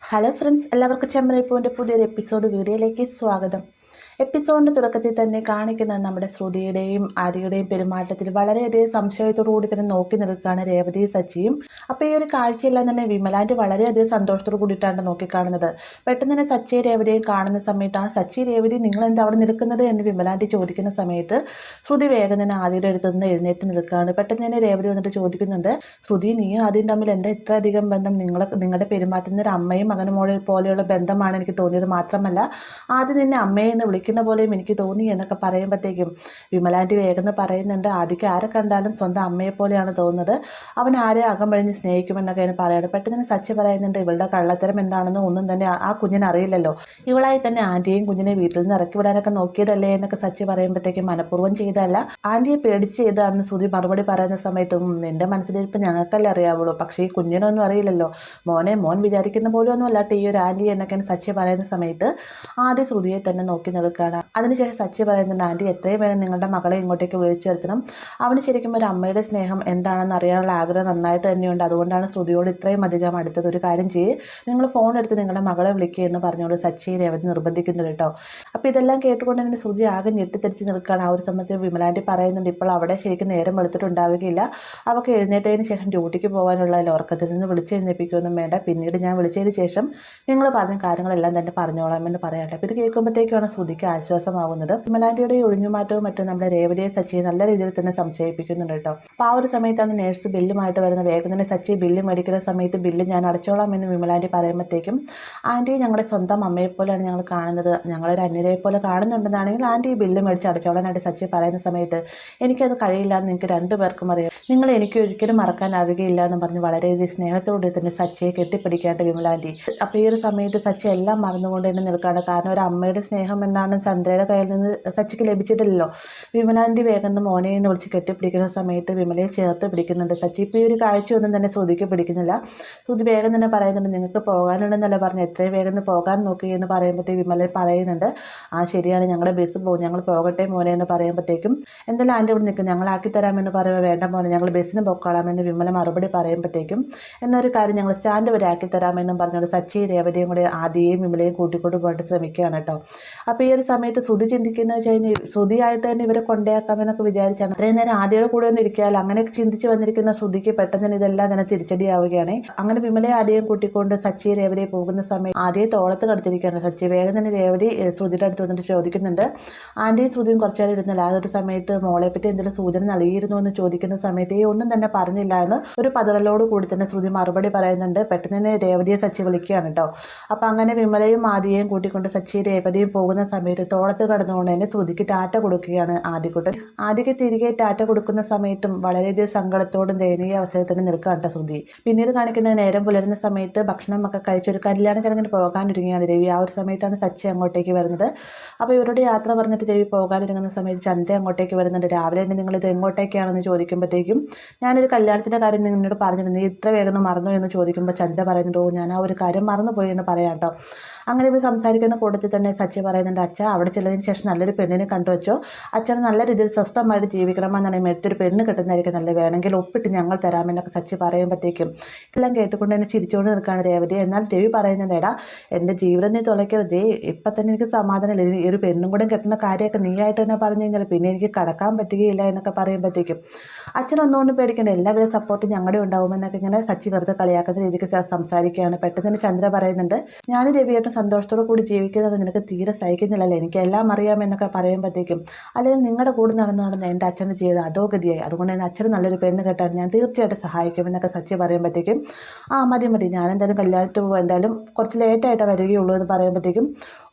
Hello friends, എല്ലാവർക്കും ചെമ്മരിപ്പൂവിൻ്റെ പുതിയൊരു episode വീഡിയോയിലേക്ക് സ്വാഗതം. എപ്പിസോഡിൻ്റെ തുടക്കത്തിൽ തന്നെ കാണിക്കുന്നത് നമ്മുടെ ശ്രുതിയുടെയും ആര്യയുടെയും പെരുമാറ്റത്തിൽ വളരെയധികം സംശയത്തോടു കൂടി തന്നെ നോക്കി നിൽക്കുകയാണ് രേവതിയും സച്ചിയും. അപ്പോൾ ഈ ഒരു കാഴ്ചയെല്ലാം തന്നെ വിമലാൻ്റെ വളരെയധികം സന്തോഷത്തോടു കൂടിയിട്ടാണ് നോക്കിക്കാണുന്നത്. പെട്ടെന്ന് തന്നെ സച്ചിയെ രേവതിയും കാണുന്ന സമയത്ത് സച്ചി രേവതി നിങ്ങളെന്താ അവിടെ നിൽക്കുന്നത് എന്ന് വിമലാൻ്റെ ചോദിക്കുന്ന സമയത്ത് ശ്രുതി വേഗം തന്നെ ആദ്യയുടെ അടുത്ത് നിന്ന് എഴുന്നേറ്റ് നിൽക്കുകയാണ്. പെട്ടെന്ന് തന്നെ രേവതി വന്നിട്ട് ചോദിക്കുന്നുണ്ട്, ശ്രുതി നീയും ആദ്യം തമ്മിൽ എന്താ ഇത്ര അധികം ബന്ധം? നിങ്ങളുടെ പെരുമാറ്റത്തിന് ഒരു അമ്മയും മകനും പോലെയുള്ള ബന്ധമാണ് എനിക്ക് തോന്നിയത്. മാത്രമല്ല ആദ്യം നിന്നെ അമ്മയെ എന്ന് വിളിക്കുന്ന പോലെയും എനിക്ക് തോന്നി എന്നൊക്കെ പറയുമ്പോഴത്തേക്കും വിമലാൻ്റെ വേഗം പറയുന്നുണ്ട്, ആദ്യക്ക് ആരെ കണ്ടാലും സ്വന്തം അമ്മയെ പോലെയാണ് തോന്നുന്നത്, അവൻ ആരെ അകമ്പഴിഞ്ഞ് സ്നേഹിക്കുമെന്നൊക്കെയാണ് പറയുന്നത്. പെട്ടെന്ന് സച്ചി പറയുന്നുണ്ട്, ഇവളുടെ കള്ളത്തരം എന്താണെന്ന് ഒന്നും തന്നെ ആ കുഞ്ഞിനെ അറിയില്ലല്ലോ, ഇവളായി തന്നെ ആൻറ്റിയെയും കുഞ്ഞിനെ വീട്ടിൽ നിന്ന് ഇറക്കി വിടാനൊക്കെ നോക്കിയതല്ലേ എന്നൊക്കെ സച്ചി പറയുമ്പോഴത്തേക്കും മനഃപൂർവ്വം ചെയ്തതല്ല, ആൻറ്റിയെ പേടിച്ച് ചെയ്തതാണെന്ന് ശ്രുതി മറുപടി പറയുന്ന സമയത്തും നിന്റെ മനസ്സിലിരിപ്പോൾ ഞങ്ങൾക്കല്ലേ അറിയാവുള്ളൂ, പക്ഷേ ഈ കുഞ്ഞിനൊന്നും അറിയില്ലല്ലോ, മോൻ വിചാരിക്കുന്ന പോലും ഒന്നും അല്ലാട്ടെ ഈ ഒരു ആൻറ്റി എന്നൊക്കെയാണ് സച്ചി പറയുന്ന സമയത്ത് ആദ്യം ശ്രുതിയെ തന്നെ നോക്കി നിൽക്കുകയാണ്. അതിനുശേഷം സച്ചി പറയുന്നുണ്ട്, ആൻറ്റി എത്രയും വേണം നിങ്ങളുടെ മകളെ ഇങ്ങോട്ടേക്ക് വിളിച്ചു വരുത്തണം, അവന് ശരിക്കും ഒരു അമ്മയുടെ സ്നേഹം എന്താണെന്ന് അറിയാനുള്ള ആഗ്രഹം നന്നായിട്ട് തന്നെയുണ്ട്, അതുകൊണ്ടാണ് ശ്രുതിയോട് ഇത്രയും അധികം അടുത്തത്. ഒരു കാര്യം ചെയ്യ്, നിങ്ങൾ ഫോൺ എടുത്ത് നിങ്ങളുടെ മകളെ വിളിക്കുക എന്ന് പറഞ്ഞുകൊണ്ട് സച്ചി രേവതി നിർബന്ധിക്കുന്നുണ്ട് കേട്ടോ. അപ്പോൾ ഇതെല്ലാം കേട്ടുകൊണ്ട് തന്നെ ശ്രുതി ആകെ ഞെട്ടിത്തെറിച്ച് നിൽക്കുകയാണ്. ആ ഒരു സമയത്ത് വിമലാൻ്റെ പറയുന്നുണ്ട്, ഇപ്പോൾ അവിടെ ശരിക്കും നേരം വെളുത്തിട്ടുണ്ടാവുകയില്ല, അവൾക്ക് എഴുന്നേറ്റതിന് ശേഷം ഡ്യൂട്ടിക്ക് പോകാനുള്ളതല്ല, ഉറക്കത്തിൽ നിന്ന് വിളിച്ചെഴുന്നേൽപ്പിക്കുകയൊന്നും വേണ്ട, പിന്നീട് ഞാൻ വിളിച്ചതിന് ശേഷം നിങ്ങൾ പറഞ്ഞ കാര്യങ്ങളെല്ലാം തന്നെ പറഞ്ഞോളാമെന്ന് പറയാട്ടെ. അപ്പോൾ ഇത് കേൾക്കുമ്പോഴത്തേക്കാണ് ശ്രുതിക്ക് ആശ്വാസമാകുന്നത്. വിമലാൻ്റെയുടെ ഒഴിഞ്ഞുമാറ്റവും മറ്റും നമ്മുടെ രേവതിയെ സച്ചിയെ നല്ല രീതിയിൽ തന്നെ സംശയിപ്പിക്കുന്നുണ്ട് കേട്ടോ. അപ്പോൾ ആ ഒരു സമയത്താണ് നേഴ്സ് ബില്ലുമായിട്ട് വരുന്നത്. വേഗം തന്നെ സച്ചി ബില്ല് മേടിക്കുന്ന സമയത്ത് ബില്ല് ഞാൻ അടച്ചോളാം എന്ന് വിമലാൻ്റെ പറയുമ്പോഴത്തേക്കും, ആൻറ്റി ഞങ്ങളുടെ സ്വന്തം അമ്മയെപ്പോലെയാണ് ഞങ്ങൾ കാണുന്നത്, ഞങ്ങളൊരു അന്യരെ പോലെ കാണുന്നുണ്ടെന്നാണെങ്കിൽ ആൻറ്റി ഈ ബില്ല് മേടിച്ച് അടച്ചോളാനായിട്ട് സച്ചി പറയുന്ന സമയത്ത്, എനിക്കത് കഴിയില്ല എന്ന് നിങ്ങൾക്ക് രണ്ടുപേർക്കും അറിയാം, നിങ്ങൾ എനിക്ക് ഒരിക്കലും മറക്കാനാവുകയില്ല എന്ന് പറഞ്ഞ് വളരെയധികം സ്നേഹത്തോടെ തന്നെ സച്ചിയെ കെട്ടിപ്പിടിക്കാണ്ട് വിമലാൻ്റി. അപ്പോൾ ഈ ഒരു സമയത്ത് സച്ചി എല്ലാം മറന്നുകൊണ്ട് തന്നെ നിൽക്കുകയാണ്. കാരണം ഒരു അമ്മയുടെ സ്നേഹം എന്നാണ് ചന്ദ്രയുടെ കയ്യിൽ നിന്ന് സച്ചിക്ക് ലഭിച്ചിട്ടില്ലല്ലോ. വിമലാൻ്റി വേഗം മോനെ എന്ന് വിളിച്ച് കെട്ടിപ്പിടിക്കുന്ന സമയത്ത് വിമലയെ ചേർത്ത് പിടിക്കുന്നുണ്ട് സച്ചി. ഇപ്പോൾ ഈ ഒരു കാഴ്ചയൊന്നും തന്നെ ശ്രുതിക്ക് പിടിക്കുന്നില്ല. ശ്രുതി വേഗം തന്നെ പറയുന്നുണ്ട്, നിങ്ങൾക്ക് പോകാനുണ്ടെന്നല്ല പറഞ്ഞ് എത്രയും വേഗം പോകാൻ നോക്കി എന്ന് പറയുമ്പോഴത്തേക്ക് വിമല പറയുന്നുണ്ട്, ശരിയാണ് ഞങ്ങളുടെ ബസ് പോകും, ഞങ്ങൾ പോകട്ടെ മോനെ എന്ന് പറയുമ്പോഴത്തേക്കും, എന്തായാലും ആൻറ്റി ഇവിടെ നിൽക്കും, ഞങ്ങളാക്കി തരാമെന്ന് പറയുമ്പോൾ വേണ്ട മോനെ ഞങ്ങൾ ബസ്സിന് പോയിക്കോളാമെന്ന് വിമല മറുപടി പറയുമ്പോഴത്തേക്കും, എന്നൊരു കാര്യം ഞങ്ങൾ സ്റ്റാൻഡ് വരെ ആക്കി തരാമെന്നും പറഞ്ഞുകൊണ്ട് സച്ചി രേവതിയും കൂടി ആദ്യയും വിമലയും കൂട്ടിക്കൊണ്ട് പോയിട്ട് ശ്രമിക്കുകയാണ് കേട്ടോ. അപ്പോൾ ഈ ഒരു സമയത്ത് ശ്രുതി ചിന്തിക്കുന്നത് വെച്ച് കഴിഞ്ഞാൽ ശ്രുതിയായിട്ട് തന്നെ ഇവരെ കൊണ്ടേക്കാമെന്നൊക്കെ വിചാരിച്ചാണ് അത്രയും നേരം ആദ്യയുടെ കൂടെ ഒന്നും ഇരിക്കാമല്ലോ. അങ്ങനെയൊക്കെ ചിന്തിച്ച് വന്നിരിക്കുന്ന ശ്രുതിക്ക് പെട്ടെന്ന് തന്നെ ഇതെല്ലാം തന്നെ തിരിച്ചടിയാവുകയാണ്. അങ്ങനെ വിമലയെ ആദ്യം കൂട്ടിക്കൊണ്ട് സച്ചി രേവതിയെ പോകുന്ന സമയത്ത് ആദ്യം തോളത്ത് കടത്തിരിക്കുകയാണ് സച്ചി. വേഗം തന്നെ രേവതി ശ്രുതിയുടെ അടുത്ത് വന്നിട്ട് ചോദിക്കുന്നുണ്ട്, ആൻറ്റിയും ശ്രുതിയും കുറച്ചു നേരം ഇരുന്നില്ല, ആ ഒരു സമയത്ത് മോളെ പറ്റി എന്തെങ്കിലും സൂചന നൽകിയിരുന്നു എന്ന് ചോദിക്കുന്ന സമയത്ത് ഒന്നും തന്നെ പറഞ്ഞില്ല എന്ന് ഒരു പതറലോട് കൂടി തന്നെ ശ്രുതി മറുപടി പറയുന്നുണ്ട്. പെട്ടെന്ന് തന്നെ രേവതിയെ സച്ചി വിളിക്കുകയാണ് കേട്ടോ. അപ്പോൾ അങ്ങനെ വിമലയും ആദ്യയും കൂട്ടിക്കൊണ്ട് സച്ചി രേവതിയും പോകുന്ന സമയത്ത് തോളത്ത് കടന്നുകൊണ്ട് തന്നെ ശ്രുതിക്ക് ടാറ്റ കൊടുക്കുകയാണ് ആദ്യക്കുട്ടൻ. ആദ്യക്ക് തിരികെ ടാറ്റ കൊടുക്കുന്ന സമയത്തും വളരെയധികം സങ്കടത്തോടും ദയനീയ അവസ്ഥയിൽ തന്നെ നിൽക്കുകയാണ് ശ്രുതി. പിന്നീട് കാണിക്കുന്ന നേരം പുലരുന്ന സമയത്ത് ഭക്ഷണമൊക്കെ കഴിച്ചൊരു കല്യാണ ചടങ്ങിന് പോകാനൊരുങ്ങിയാണ് രവി. ആ ഒരു സമയത്താണ് സച്ചി അങ്ങോട്ടേക്ക് വരുന്നത്. അപ്പോൾ ഇവരുടെ യാത്ര പറഞ്ഞിട്ട് രവി പോകാനൊരുങ്ങുന്ന സമയത്ത് ചന്ദ്ര അങ്ങോട്ടേക്ക് വരുന്നുണ്ട്. രാവിലെ തന്നെ നിങ്ങളിത് എങ്ങോട്ടേക്കാണെന്ന് ചോദിക്കുമ്പോഴത്തേക്കും, ഞാനൊരു കല്യാണത്തിൻ്റെ കാര്യം നിന്നോട് പറഞ്ഞിരുന്നു, നീ ഇത്ര വേഗം മറന്നു എന്ന് ചോദിക്കുമ്പോൾ ചന്ദ്ര പറയുന്നുണ്ടോ ഞാൻ ആ ഒരു കാര്യം മറന്നുപോയി എന്ന് പറയാം കേട്ടോ. അങ്ങനെ ഇവർ സംസാരിക്കുന്ന കൂട്ടത്തിൽ തന്നെ സച്ചി പറയുന്നുണ്ട്, അച്ഛ അവിടെ ചെല്ലതിന് ശേഷം നല്ലൊരു പെണ്ണിനെ കണ്ടുവച്ചോ, അച്ഛന് നല്ല രീതിയിൽ സ്വസ്ഥമായിട്ട് ജീവിക്കണമെന്നാണ് മറ്റൊരു പെണ്ണ് കിട്ടുന്നതായിരിക്കും നല്ലത്, വേണമെങ്കിൽ ഒപ്പിട്ട് ഞങ്ങൾ തരാമെന്നൊക്കെ സച്ചി പറയുമ്പോഴത്തേക്കും എല്ലാം കേട്ടുകൊണ്ട് തന്നെ ചിരിച്ചുകൊണ്ട് നിൽക്കുകയാണ് രേവതി. എന്നാൽ രവി പറയുന്നുണ്ട്, എടാ എൻ്റെ ജീവിതം നീ തുളയ്ക്കരുതേ, ഇപ്പം തന്നെ എനിക്ക് സമാധാനമില്ല, ഈ ഒരു പെണ്ണും കൂടെ കെട്ടുന്ന കാര്യമൊക്കെ നീ ആയിട്ട് തന്നെ പറഞ്ഞു കഴിഞ്ഞാൽ പിന്നെ എനിക്ക് കടക്കാൻ പറ്റുകയില്ല എന്നൊക്കെ പറയുമ്പോഴത്തേക്കും, അച്ഛനൊന്നുകൊണ്ട് പേടിക്കേണ്ട, എല്ലാവരും സപ്പോർട്ട് ഞങ്ങളുടെ ഉണ്ടാവുമെന്നൊക്കെ ഇങ്ങനെ സച്ചി വെറുതെ കളിയാക്കുന്ന രീതിക്ക് സംസാരിക്കുകയാണ്. പെട്ടെന്ന് തന്നെ ചന്ദ്ര പറയുന്നുണ്ട്, ഞാൻ രവിയായിട്ട് സന്തോഷത്തോടു കൂടി ജീവിക്കുന്നത് നിനക്ക് തീരെ സഹിക്കുന്നില്ലല്ലോ, എനിക്ക് എല്ലാം അറിയാമെന്നൊക്കെ പറയുമ്പോഴത്തേക്കും, അല്ലെങ്കിൽ നിങ്ങളുടെ കൂടെ നടന്ന് എൻ്റെ അച്ഛൻ്റെ ജീവിതം അധോഗതിയായി, അതുകൊണ്ട് തന്നെ അച്ഛന് നല്ലൊരു പെണ്ണ് കെട്ടാൻ ഞാൻ തീർച്ചയായിട്ടും സഹായിക്കുമെന്നൊക്കെ സച്ചി പറയുമ്പോഴത്തേക്കും, മതി ഞാൻ എന്തായാലും കല്യാണത്തിന് പോകും, എന്തായാലും കുറച്ച് ലേറ്റായിട്ടേ വരികയുള്ളൂ എന്ന് പറയുമ്പോഴത്തേക്കും,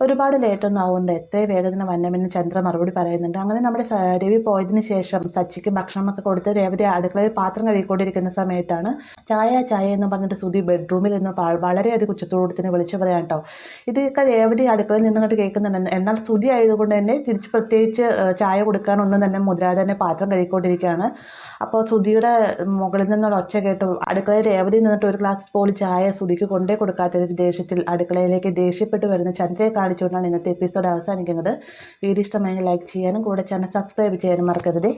ഒരുപാട് ലേറ്റൊന്നും ആവുന്നുണ്ട്, എത്രയും വേഗത്തിന് വന്നമെന്ന് ചന്ദ്ര മറുപടി പറയുന്നുണ്ട്. അങ്ങനെ നമ്മുടെ രവി പോയതിന് ശേഷം സച്ചിക്ക് ഭക്ഷണമൊക്കെ കൊടുത്ത് രേവതി അടുക്കളയിൽ പാത്രം കഴുകിക്കൊണ്ടിരിക്കുന്ന സമയത്താണ് ചായ എന്ന് പറഞ്ഞിട്ട് ശ്രുതി ബെഡ്റൂമിൽ നിന്ന് വളരെയധികം ഉച്ചത്തോട് തന്നെ വിളിച്ചു പറയാം കേട്ടോ. ഇതൊക്കെ രേവതി അടുക്കളയിൽ നിന്നിട്ട് കേൾക്കുന്നുണ്ട്. എന്നാൽ ശ്രുതി ആയതുകൊണ്ട് തന്നെ തിരിച്ച് പ്രത്യേകിച്ച് ചായ കൊടുക്കാനൊന്നും തന്നെ മുദ്രാതെ തന്നെ പാത്രം കഴുകിക്കൊണ്ടിരിക്കുകയാണ്. അപ്പോൾ ശ്രുതിയുടെ മുകളിൽ നിന്നുള്ള ഒച്ച കേട്ടു അടുക്കളയിൽ രേവതി നിന്നിട്ട് ഒരു ഗ്ലാസ് പോലും ചായ ശ്രുതിക്ക് കൊണ്ടേ കൊടുക്കാത്തൊരു ദേഷ്യത്തിൽ അടുക്കളയിലേക്ക് ദേഷ്യപ്പെട്ട് വരുന്ന ചന്ദ്രയെ കാണിച്ചുകൊണ്ടാണ് ഇന്നത്തെ എപ്പിസോഡ് അവസാനിക്കുന്നത്. വീഡിയോ ഇഷ്ടമായെങ്കിൽ ലൈക്ക് ചെയ്യാനും കൂടെ ചാനൽ സബ്സ്ക്രൈബ് ചെയ്യാനും മറക്കരുത്.